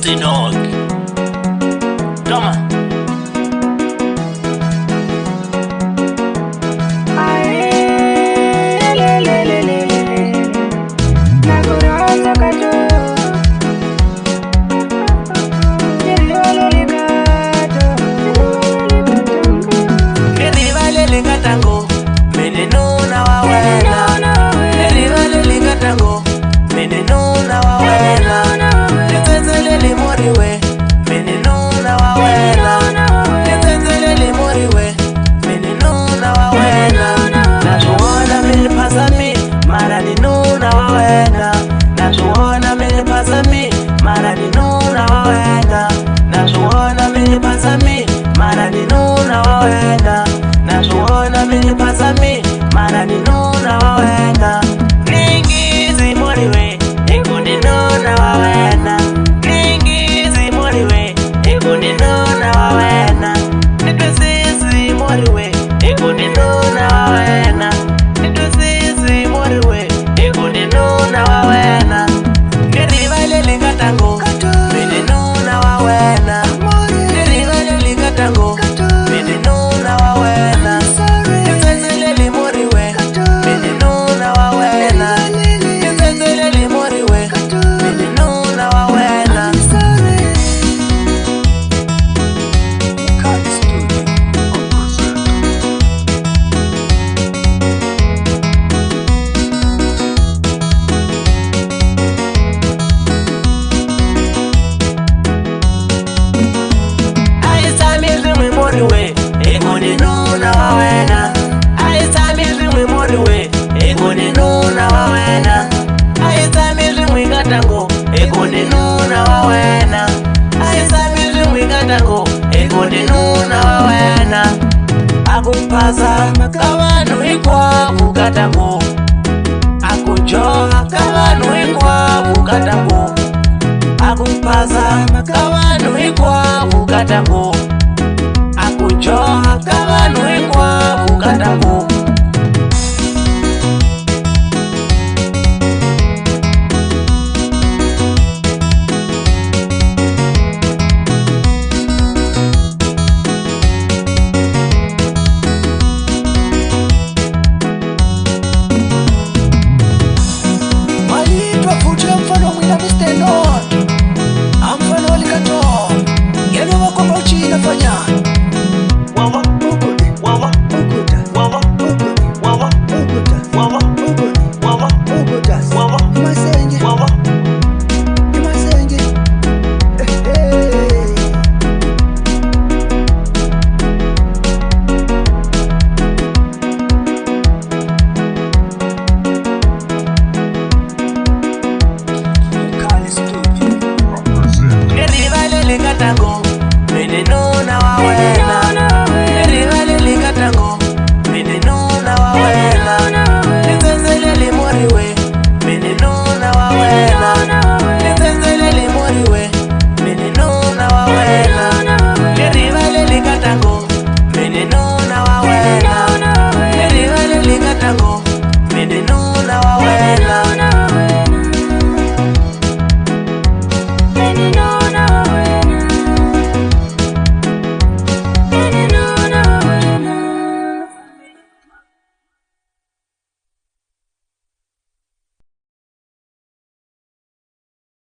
Easy dog. Toma. Tango, meneno na wawena. Erivalele tango, meneno na wawena. Tetenzelele moriwe, meneno na wawena. Tetenzelele moriwe, meneno na wawena. Nashuona menipasami, mara nino na wawena. Nashuona menipasami, mara nino na wawena. Nashuona menipasami, mara nino na wawena. Nashuona menipasami, mara ninuna wawena. Ningizi moriwe, ikundi nuna wawena. Ningizi moriwe, ikundi nuna wawena. Nitwesisi moriwe, ikundi nuna wawena. Nitwesisi moriwe, ikundi nuna wawena. Ngerivalele katango, mene nuna wawena. Ngerivalele katango, mene nuna wawena. Moriwe, ikundi nuna wawena. Aisamizi mwi moriwe, ikundi nuna wawena. Aisamizi mwi katango, ikundi nuna wawena. Aisamizi mwi katango, ikundi nuna wawena. Akupaza makawanu ikwa kukatango. Akujoha kawanu ikwa kukatango. Akupaza makawanu ikwa kukatango. Akujoha kawanu ikwa kukatango. Malitwa fuja mfano mwina Mr. Lord. Amfano likato yeno wako mauchi inafanya. Wawa ukuta, wawa ukuta, wawa ukuta, wawa ukuta, wawa ukuta, wawa ukuta, wawa imasenje, wawa imasenje. Erivalele katango, meneno na wawena. Erivalele katango, meneno na wawena. Tetenzelele moriwe, meneno na wawena. Tetenzelele moriwe, meneno na wawena. Erivalele katango, meneno na wawena. Erivalele katango, meneno na wawena.